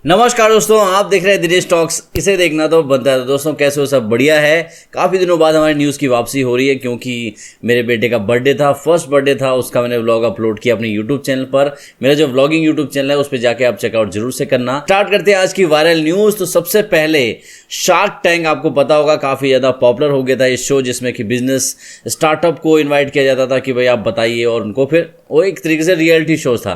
नमस्कार दोस्तों, आप देख रहे हैं दिनेश टॉक्स। इसे देखना तो बनता है। दोस्तों कैसे हो, सब बढ़िया है। काफ़ी दिनों बाद हमारी न्यूज़ की वापसी हो रही है क्योंकि मेरे बेटे का बर्थडे था, फर्स्ट बर्थडे था उसका। मैंने व्लॉग अपलोड किया अपने यूट्यूब चैनल पर। मेरा जो व्लॉगिंग यूट्यूब चैनल है उस पर जाके आप चेकआउट जरूर से करना। स्टार्ट करते हैं आज की वायरल न्यूज़। तो सबसे पहले शार्क टैंक, आपको पता होगा काफ़ी ज़्यादा पॉपुलर हो गया था ये शो, जिसमें कि बिजनेस स्टार्टअप को इन्वाइट किया जाता था कि भाई आप बताइए, और उनको फिर वो एक तरीके से रियलिटी शो था।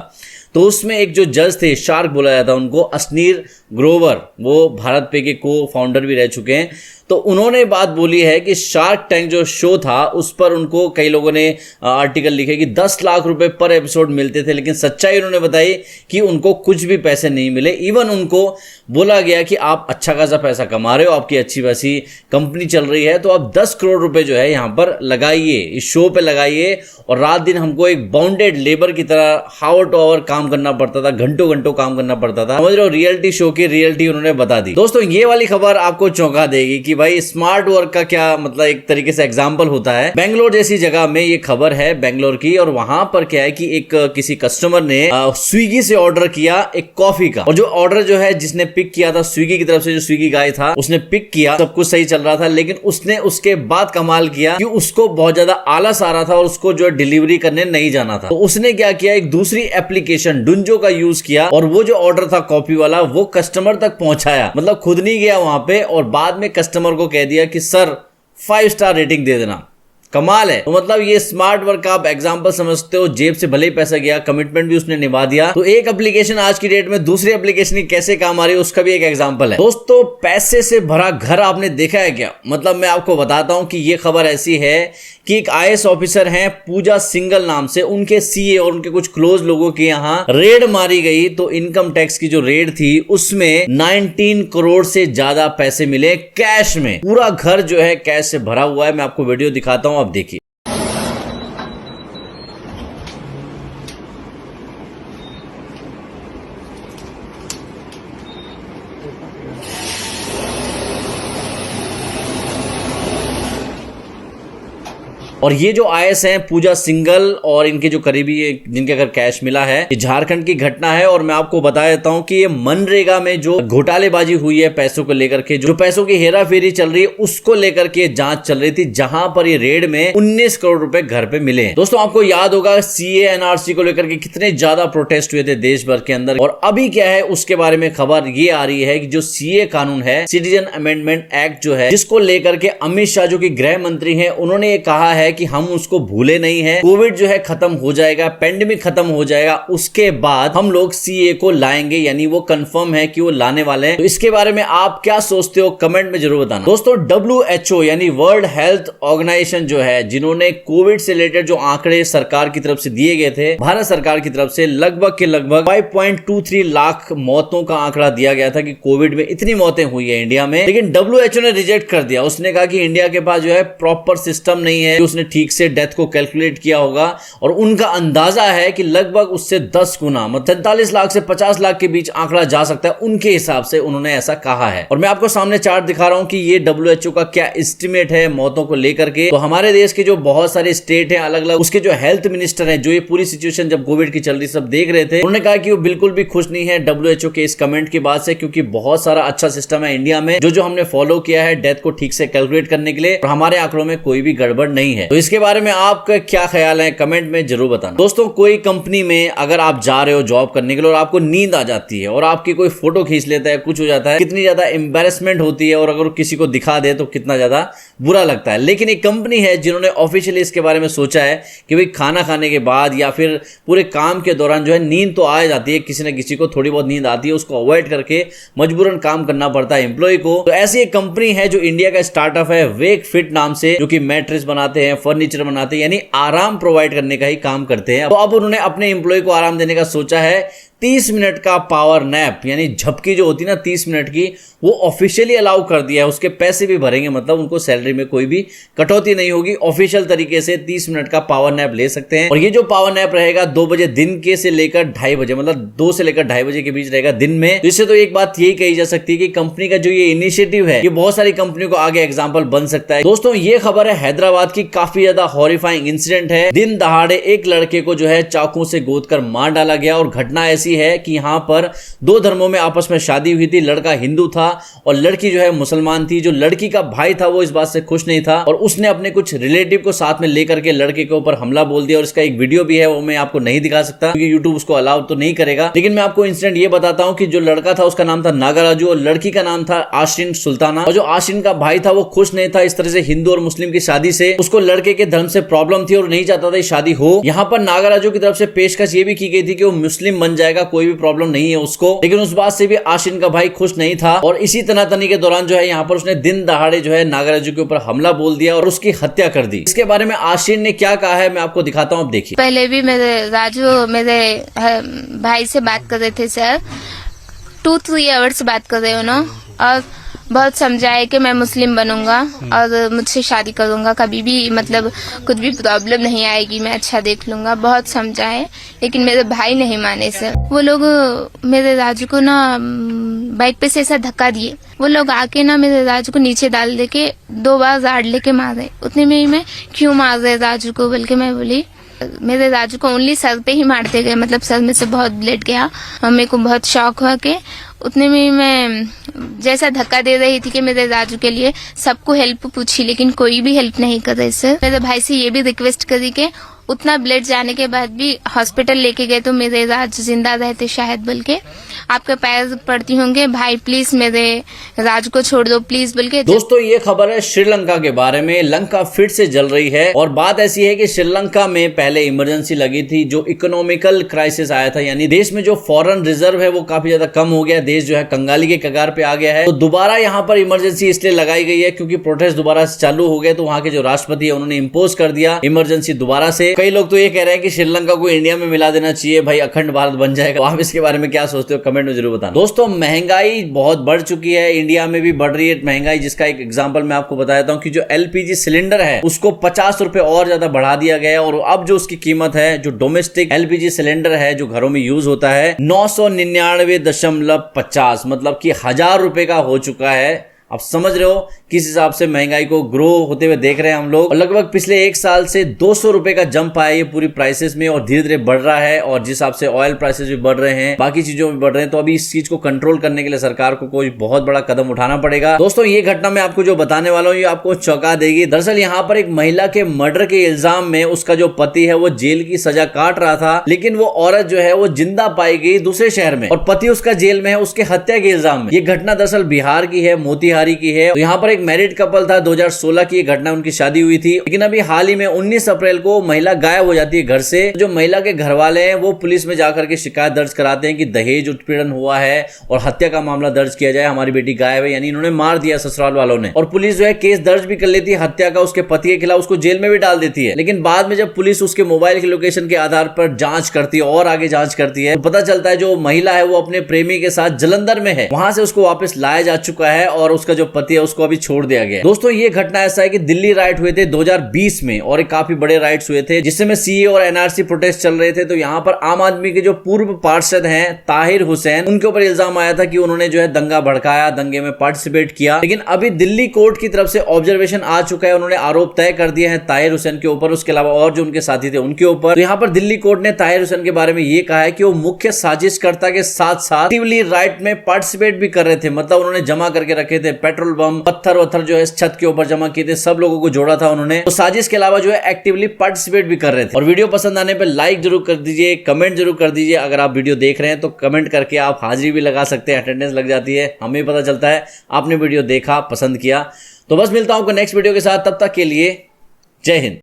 तो उसमें एक जो जज थे, शार्क बोला जाता है उनको, असनीर ग्रोवर, वो भारत पे के को फाउंडर भी रह चुके हैं। तो उन्होंने बात बोली है कि शार्क टैंक जो शो था उस पर उनको कई लोगों ने आर्टिकल लिखे कि 10 लाख रुपए पर एपिसोड मिलते थे, लेकिन सच्चाई उन्होंने बताई कि उनको कुछ भी पैसे नहीं मिले। इवन उनको बोला गया कि आप अच्छा खासा पैसा कमा रहे हो, आपकी अच्छी खासी कंपनी चल रही है, तो आप 10 करोड़ रुपए जो है यहाँ पर लगाइए, इस शो पे लगाइए, और रात दिन हमको एक बाउंडेड लेबर की तरह हावर टू आवर काम करना पड़ता था, घंटों घंटों काम करना पड़ता था। समझ रहे हो, रियलिटी शो की रियलिटी उन्होंने बता दी। दोस्तों ये वाली खबर आपको चौंका देगी कि भाई स्मार्ट वर्क का क्या मतलब एक तरीके से एग्जांपल होता है। बेंगलोर जैसी जगह में ये खबर है, बेंगलोर की, और वहां पर क्या है कि एक किसी कस्टमर ने स्विगी से ऑर्डर किया एक कॉफी का, और जो ऑर्डर जो है जिसने पिक किया था स्विगी की तरफ से, जो स्विगी गाय था उसने पिक किया, सब कुछ सही चल रहा था, लेकिन उसने उसके बाद कमाल किया कि उसको बहुत ज्यादा आलस आ रहा था और उसको जो डिलीवरी करने नहीं जाना था। तो उसने क्या किया, एक दूसरी एप्लीकेशन डुंजो का यूज किया, और वो जो ऑर्डर था कॉफी वाला वो कस्टमर तक पहुंचाया। मतलब खुद नहीं गया वहां पे, और बाद में कस्टमर को कह दिया कि सर 5 स्टार रेटिंग दे देना। कमाल है। तो मतलब ये स्मार्ट वर्क का आप एग्जांपल समझते हो। जेब से भले ही पैसा गया, कमिटमेंट भी उसने निभा दिया। तो एक एप्लीकेशन आज की डेट में दूसरी एप्लीकेशन की कैसे काम आ रही है उसका भी एक एग्जांपल है। दोस्तों पैसे से भरा घर आपने देखा है क्या? मतलब मैं आपको बताता हूं कि ये खबर ऐसी है कि एक आईएएस ऑफिसर हैं पूजा सिंगल नाम से, उनके सीए और उनके कुछ क्लोज लोगों के यहाँ रेड मारी गई। तो इनकम टैक्स की जो रेड थी उसमें 19 करोड़ से ज्यादा पैसे मिले कैश में। पूरा घर जो है कैश से भरा हुआ है। मैं आपको वीडियो दिखाता हूं, आप देखिए। और ये जो आईएएस हैं पूजा सिंगल और इनके जो करीबी जिनके अगर कैश मिला है, ये झारखंड की घटना है। और मैं आपको बता देता हूं कि ये मनरेगा में जो घोटालेबाजी हुई है पैसों को लेकर के, जो पैसों की हेरा फेरी चल रही है उसको लेकर के जांच चल रही थी, जहां पर ये रेड में 19 करोड़ रुपए घर पे मिले हैं। दोस्तों आपको याद होगा सीए एनआरसी को लेकर के कितने ज्यादा प्रोटेस्ट हुए थे देश भर के अंदर, और अभी क्या है उसके बारे में खबर ये आ रही है कि जो सीए कानून है, सिटीजन अमेंडमेंट एक्ट जो है, जिसको लेकर के अमित शाह जो कि गृह मंत्री हैं, उन्होंने ये कहा है कि हम उसको भूले नहीं है। कोविड जो है खत्म हो जाएगा, पेंडेमिक खत्म हो जाएगा, उसके बाद हम लोग सीए को लाएंगे, यानी वो कंफर्म है कि वो लाने वाले हैं। तो इसके बारे में आप क्या सोचते हो कमेंट में जरूर बताना। दोस्तों WHO यानी वर्ल्ड हेल्थ ऑर्गेनाइजेशन जो है, जिन्होंने कोविड से रिलेटेड जो आंकड़े सरकार की तरफ से दिए गए थे, भारत सरकार की तरफ से लगभग 5.23 लाख मौतों का आंकड़ा दिया गया था कि कोविड में इतनी मौतें हुई है इंडिया में। लेकिन WHO ने रिजेक्ट कर दिया। उसने कहा कि इंडिया के पास जो है प्रॉपर सिस्टम नहीं है, उसने ठीक से डेथ को कैलकुलेट किया होगा, और उनका अंदाजा है कि लगभग उससे 10 गुना, मतलब 47 लाख से 50 लाख के बीच आंकड़ा जा सकता है। उनके हिसाब से उन्होंने ऐसा कहा है। और मैं आपको सामने चार्ट दिखा रहा हूं कि ये WHO का क्या एस्टिमेट है मौतों को लेकर के। तो हमारे देश के जो बहुत सारे स्टेट हैं अलग अलग, उसके जो हेल्थ मिनिस्टर हैं, जो ये पूरी सिचुएशन जब कोविड की चल रही सब देख रहे थे, उन्होंने कहा कि वो बिल्कुल भी खुश नहीं है WHO के इस कमेंट के बाद से, क्योंकि बहुत सारा अच्छा सिस्टम है इंडिया में जो हमने फॉलो किया है डेथ को ठीक से कैलकुलेट करने के लिए, और हमारे आंकड़ों में कोई भी गड़बड़ नहीं है। तो इसके बारे में आपका क्या ख्याल है कमेंट में जरूर बताना। दोस्तों कोई कंपनी में अगर आप जा रहे हो जॉब करने के लिए और आपको नींद आ जाती है और आपकी कोई फोटो खींच लेता है, कुछ हो जाता है, कितनी ज्यादा एम्बैरेसमेंट होती है, और अगर किसी को दिखा दे तो कितना ज्यादा बुरा लगता है। लेकिन एक कंपनी है जिन्होंने ऑफिशियली इसके बारे में सोचा है कि भाई खाना खाने के बाद या फिर पूरे काम के दौरान जो है नींद तो आ जाती है, किसी न किसी को थोड़ी बहुत नींद आती है, उसको अवॉइड करके मजबूरन काम करना पड़ता है एम्प्लॉय को। तो ऐसी एक कंपनी है जो इंडिया का स्टार्टअप है वेक फिट नाम से, जो कि मैट्रेस बनाते हैं, फर्नीचर बनाते हैं, यानी आराम प्रोवाइड करने का ही काम करते हैं। तो अब उन्होंने अपने एम्प्लॉय को आराम देने का सोचा है। 30 मिनट का पावर नैप यानी झपकी जो होती है ना 30 मिनट की, वो ऑफिशियली अलाउ कर दिया है। उसके पैसे भी भरेंगे, मतलब उनको सैलरी में कोई भी कटौती नहीं होगी। ऑफिशियल तरीके से 30 मिनट का पावर नैप ले सकते हैं। और ये जो पावर नैप रहेगा 2 बजे दिन के से लेकर 2:30 बजे, मतलब 2 से लेकर 2:30 बजे के बीच रहेगा दिन में। तो इससे तो एक बात यही कही जा सकती है कि कंपनी का जो ये इनिशिएटिव है, ये बहुत सारी कंपनियों को आगे एग्जाम्पल बन सकता है। दोस्तों ये खबर है हैदराबाद की, काफी ज्यादा हॉरिफाइंग इंसिडेंट है। दिन दहाड़े एक लड़के को जो है चाकू से गोदकर मार डाला गया और घटना ऐसी है कि यहाँ पर दो धर्मों में आपस में शादी हुई थी। लड़का हिंदू था और लड़की जो है मुसलमान थी। जो लड़की का भाई था वो इस बात से खुश नहीं था और उसने अपने कुछ रिलेटिव को साथ में लेकर के लड़के के ऊपर हमला बोल दिया और इसका एक वीडियो भी है, वो मैं आपको नहीं दिखा सकता क्योंकि यूट्यूब उसको अलाउ तो नहीं करेगा। लेकिन मैं आपको इंसिडेंट ये बताता हूँ कि जो लड़का था उसका नाम था नागाराजू और लड़की का नाम था आश्रिन सुल्ताना। और जो आश्रिन का भाई था वो खुश नहीं था इस तरह से हिंदू और मुस्लिम की शादी से। उसको लड़के के धर्म से प्रॉब्लम थी और नहीं चाहता था शादी हो। यहाँ पर नागाराजू की तरफ से पेशकश ये भी की गई थी कि वो मुस्लिम बन जाएगा, कोई भी प्रॉब्लम नहीं है उसको। लेकिन उस बात से भी आश्रिन का भाई खुश नहीं था और इसी तनातनी के दौरान जो है यहाँ पर उसने दिन दहाड़े जो है नागाराजू के ऊपर हमला बोल दिया और उसकी हत्या कर दी। इसके बारे में आश्रिन ने क्या कहा है मैं आपको दिखाता हूँ, आप देखिए। पहले भी राजू मेरे भाई से बात कर रहे थे सर, 2-3 आवर्स बात कर रहे हो ना, और बहुत समझाए कि मैं मुस्लिम बनूंगा और मुझसे शादी करूंगा, कभी भी मतलब कुछ भी प्रॉब्लम नहीं आएगी, मैं अच्छा देख लूंगा। बहुत समझाए लेकिन मेरे भाई नहीं माने सर। वो लोग मेरे राजू को ना बाइक पे से ऐसा धक्का दिए। वो लोग आके ना मेरे राजू को नीचे डाल दे के 2 बार राड लेके मारे। उतने में ही मैं क्यों मार रहे राजू को, बल्कि मैं बोली मेरे राजू को ओनली सर पे ही मारते गए, मतलब सर में से बहुत ब्लड गया। मेरे को बहुत शौक हुआ कि उतने में मैं जैसा धक्का दे रही थी कि मेरे राजू के लिए सबको हेल्प पूछी लेकिन कोई भी हेल्प नहीं कर रहे सर। मेरे भाई से ये भी रिक्वेस्ट करी कि उतना ब्लड जाने के बाद भी हॉस्पिटल लेके गए तो मेरे राज जिंदा रहते शायद, बल्कि आपके पैर पड़ती होंगे भाई प्लीज मेरे राज को छोड़ दो प्लीज, बल्कि। दोस्तों ये खबर है श्रीलंका के बारे में। लंका फिर से जल रही है और बात ऐसी है कि श्रीलंका में पहले इमरजेंसी लगी थी, जो इकोनॉमिकल क्राइसिस आया था, यानी देश में जो फॉरेन रिजर्व है वो काफी ज्यादा कम हो गया, देश जो है कंगाली के कगार पे आ गया है। तो दोबारा यहाँ पर इमरजेंसी इसलिए लगाई गई है क्योंकि प्रोटेस्ट दोबारा से चालू हो गए। तो वहाँ के जो राष्ट्रपति है उन्होंने इम्पोज कर दिया इमरजेंसी दोबारा से। कई लोग तो ये कह रहे हैं कि श्रीलंका को इंडिया में मिला देना चाहिए, भाई अखंड भारत बन जाएगा। आप इसके बारे में क्या सोचते हो कमेंट में जरूर बताना। दोस्तों महंगाई बहुत बढ़ चुकी है, इंडिया में भी बढ़ रही है महंगाई, जिसका एक एग्जांपल मैं आपको बता देता हूं कि जो एलपीजी सिलेंडर है उसको 50 रुपए और ज्यादा बढ़ा दिया गया और अब जो उसकी कीमत है, जो डोमेस्टिक एलपीजी सिलेंडर है जो घरों में यूज होता है, 999.50 मतलब कि 1000 रुपए का हो चुका है। आप समझ रहे हो किस हिसाब से महंगाई को ग्रो होते हुए देख रहे हैं हम लोग। और लगभग पिछले 1 साल से 200 रुपए का जंप आया ये पूरी प्राइसेस में और धीरे धीरे बढ़ रहा है। और जिस हिसाब से ऑयल प्राइसेस भी बढ़ रहे हैं, बाकी चीजों में बढ़ रहे हैं, तो अभी इस चीज को कंट्रोल करने के लिए सरकार को कोई बहुत बड़ा कदम उठाना पड़ेगा। दोस्तों ये घटना मैं आपको जो बताने वाला हूँ ये आपको चौंका देगी। दरअसल यहाँ पर एक महिला के मर्डर के इल्जाम में उसका जो पति है वो जेल की सजा काट रहा था, लेकिन वो औरत जो है वो जिंदा पाई गई दूसरे शहर में और पति उसका जेल में है उसके हत्या के इल्जाम में। ये घटना दरअसल बिहार की है, मोतिहारी की है। तो यहाँ पर एक मैरिड कपल था, 2016 की घटना, उनकी शादी हुई थी। लेकिन अभी हाल ही में 19 अप्रैल को महिला गायब हो जाती है घर से। जो महिला के घर वाले हैं वो पुलिस में जाकर के शिकायत दर्ज कराते हैं कि दहेज उत्पीड़न हुआ है और हत्या का मामला दर्ज किया जाए, हमारी बेटी गायब है, यानी इन्होंने मार दिया ससुराल वालों ने। और पुलिस जो है केस दर्ज भी कर लेती है हत्या का उसके पति के खिलाफ, उसको जेल में भी डाल देती है। लेकिन बाद में जब पुलिस उसके मोबाइल की लोकेशन के आधार पर जांच करती है और आगे जांच करती है तो पता चलता है जो महिला है वो अपने प्रेमी के साथ जलंधर में है, वहां से उसको वापस लाया जा चुका है और उसका जो पति है उसको अभी छोड़ दिया गया। दोस्तों ये घटना ऐसा है कि दिल्ली राइट हुए थे 2020 में और एक काफी बड़े राइट्स हुए थे जिसमें सीए और एनआरसी प्रोटेस्ट चल रहे थे। तो यहाँ पर आम आदमी के जो पूर्व पार्षद हैं ताहिर हुसैन, उनके ऊपर इल्जाम आया था कि उन्होंने जो है दंगा भड़काया, दंगे में पार्टिसिपेट किया। लेकिन अभी दिल्ली कोर्ट की तरफ से ऑब्जर्वेशन आ चुका है, उन्होंने आरोप तय कर दिए हैं ताहिर हुसैन के ऊपर, उसके अलावा और जो उनके साथी थे उनके ऊपर। तो यहाँ पर दिल्ली कोर्ट ने ताहिर हुसैन के बारे में ये कहा है कि वो मुख्य साजिशकर्ता के साथ साथ एक्टिवली राइट में पार्टिसिपेट भी कर रहे थे, मतलब उन्होंने जमा करके रखे थे पेट्रोल बम, पत्थर वत्थर जो है छत के ऊपर जमा किए थे, सब लोगों को जोड़ा था उन्होंने। तो साजिश के अलावा जो है एक्टिवली पार्टिसिपेट भी कर रहे थे। और वीडियो पसंद आने पे लाइक जरूर कर दीजिए, कमेंट जरूर कर दीजिए। अगर आप वीडियो देख रहे हैं तो कमेंट करके आप हाजिरी भी लगा सकते हैं, अटेंडेंस लग जाती है, हमें पता चलता है आपने वीडियो देखा, पसंद किया। तो बस मिलता हूं नेक्स्ट वीडियो के साथ, तब तक के लिए जय हिंद।